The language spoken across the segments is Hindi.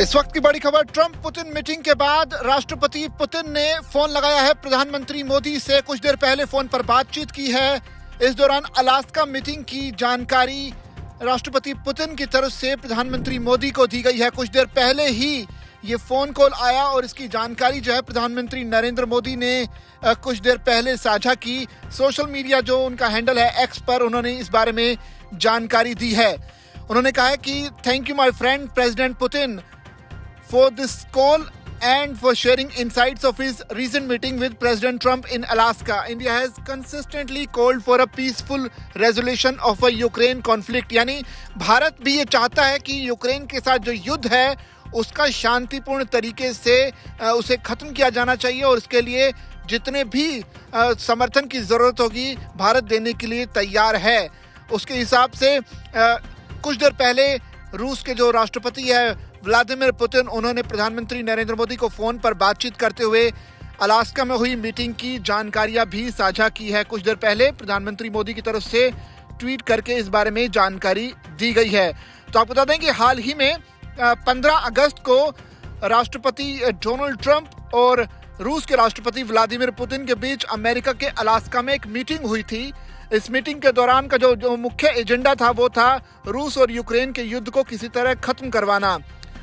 इस वक्त की बड़ी खबर, ट्रंप पुतिन मीटिंग के बाद राष्ट्रपति पुतिन ने फोन लगाया है प्रधानमंत्री मोदी से। कुछ देर पहले फोन पर बातचीत की है। इस दौरान अलास्का मीटिंग की जानकारी राष्ट्रपति पुतिन की तरफ से प्रधानमंत्री मोदी को दी गई है। कुछ देर पहले ही ये फोन कॉल आया और इसकी जानकारी जो है प्रधानमंत्री नरेंद्र मोदी ने कुछ देर पहले साझा की। सोशल मीडिया जो उनका हैंडल है एक्स पर उन्होंने इस बारे में जानकारी दी है। उन्होंने कहा है कि thank you my friend president Putin for this call and for sharing insights of his recent meeting with President Trump in Alaska. India has consistently called for a peaceful resolution of a Ukraine conflict. यानी भारत भी ये चाहता है कि यूक्रेन के साथ जो युद्ध है उसका शांतिपूर्ण तरीके से उसे खत्म किया जाना चाहिए और इसके लिए जितने भी समर्थन की जरूरत होगी भारत देने के लिए तैयार है। उसके हिसाब से कुछ देर पहले रूस के जो राष्ट्रपति है व्लादिमीर पुतिन, उन्होंने प्रधानमंत्री नरेंद्र मोदी को फोन पर बातचीत करते हुए अलास्का में हुई मीटिंग की जानकारियां भी साझा की है। कुछ देर पहले प्रधानमंत्री मोदी की तरफ से ट्वीट करके इस बारे में जानकारी दी गई है। तो आपको बता दें कि हाल ही में 15 अगस्त को राष्ट्रपति डोनाल्ड ट्रंप और रूस के राष्ट्रपति व्लादिमीर पुतिन के बीच अमेरिका के अलास्का में एक मीटिंग हुई थी। इस मीटिंग के दौरान का जो मुख्य एजेंडा था वो था रूस और यूक्रेन के युद्ध को किसी तरह खत्म करवाना।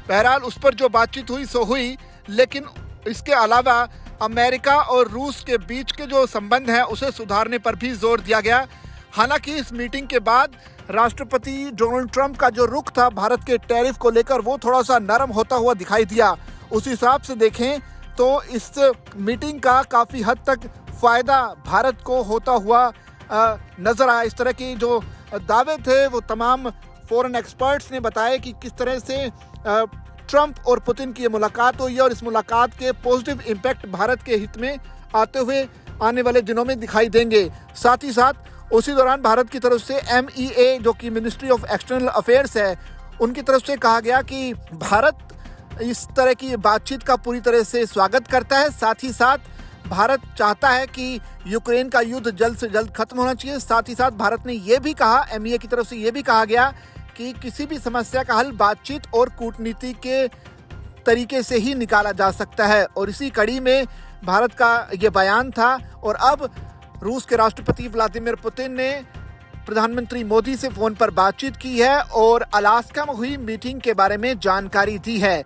बहरहाल उस पर जो बातचीत हुई सो हुई, लेकिन इसके अलावा अमेरिका और रूस के बीच के जो संबंध हैं उसे सुधारने पर भी जोर दिया गया। हालांकि इस मीटिंग के बाद राष्ट्रपति डोनाल्ड ट्रंप का जो रुख था भारत के टैरिफ को लेकर वो थोड़ा सा नरम होता हुआ दिखाई दिया। उस हिसाब से देखें तो इस मीटिंग का काफ़ी हद तक फायदा भारत को होता हुआ नजर आया। इस तरह की जो दावे थे वो तमाम फॉरेन एक्सपर्ट्स ने बताया कि किस तरह से ट्रंप और पुतिन की मुलाकात हुई और इस मुलाकात के पॉजिटिव इम्पैक्ट भारत के हित में आते हुए आने वाले दिनों में दिखाई देंगे। साथ ही साथ उसी दौरान भारत की तरफ से MEA जो कि मिनिस्ट्री ऑफ एक्सटर्नल अफेयर्स है, उनकी तरफ से कहा गया कि भारत इस तरह की बातचीत का पूरी तरह से स्वागत करता है। साथ ही साथ भारत चाहता है कि यूक्रेन का युद्ध जल्द से जल्द खत्म होना चाहिए। साथ ही साथ भारत ने यह भी कहा, MEA की तरफ से यह भी कहा गया कि किसी भी समस्या का हल बातचीत और कूटनीति के तरीके से ही निकाला जा सकता है। और इसी कड़ी में भारत का ये बयान था। और अब रूस के राष्ट्रपति व्लादिमीर पुतिन ने प्रधानमंत्री मोदी से फोन पर बातचीत की है और अलास्का में हुई मीटिंग के बारे में जानकारी दी है।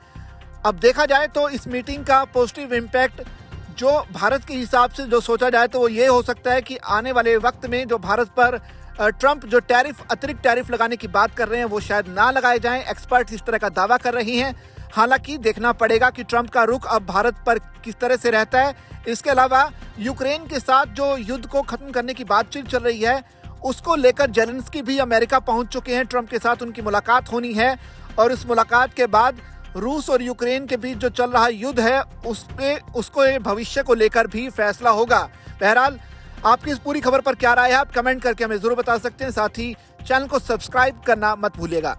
अब देखा जाए तो इस मीटिंग का पॉजिटिव इम्पैक्ट जो भारत के हिसाब से जो सोचा जाए तो वो ये हो सकता है कि आने वाले वक्त में जो भारत पर ट्रंप जो अतिरिक्त टैरिफ लगाने की बात कर रहे हैं वो शायद ना लगाए जाएं। एक्सपर्ट्स इस तरह का दावा कर रही हैं। हालांकि देखना पड़ेगा कि ट्रंप का रुख अब भारत पर किस तरह से रहता है। इसके अलावा यूक्रेन के साथ जो युद्ध को खत्म करने की बातचीत चल रही है उसको लेकर जेलेंस्की भी अमेरिका पहुंच चुके हैं। ट्रंप के साथ उनकी मुलाकात होनी है और इस मुलाकात के बाद रूस और यूक्रेन के बीच जो चल रहा युद्ध है उसको भविष्य को लेकर भी फैसला होगा। बहरहाल आपकी इस पूरी खबर पर क्या राय है आप कमेंट करके हमें जरूर बता सकते हैं। साथ ही चैनल को सब्सक्राइब करना मत भूलिएगा।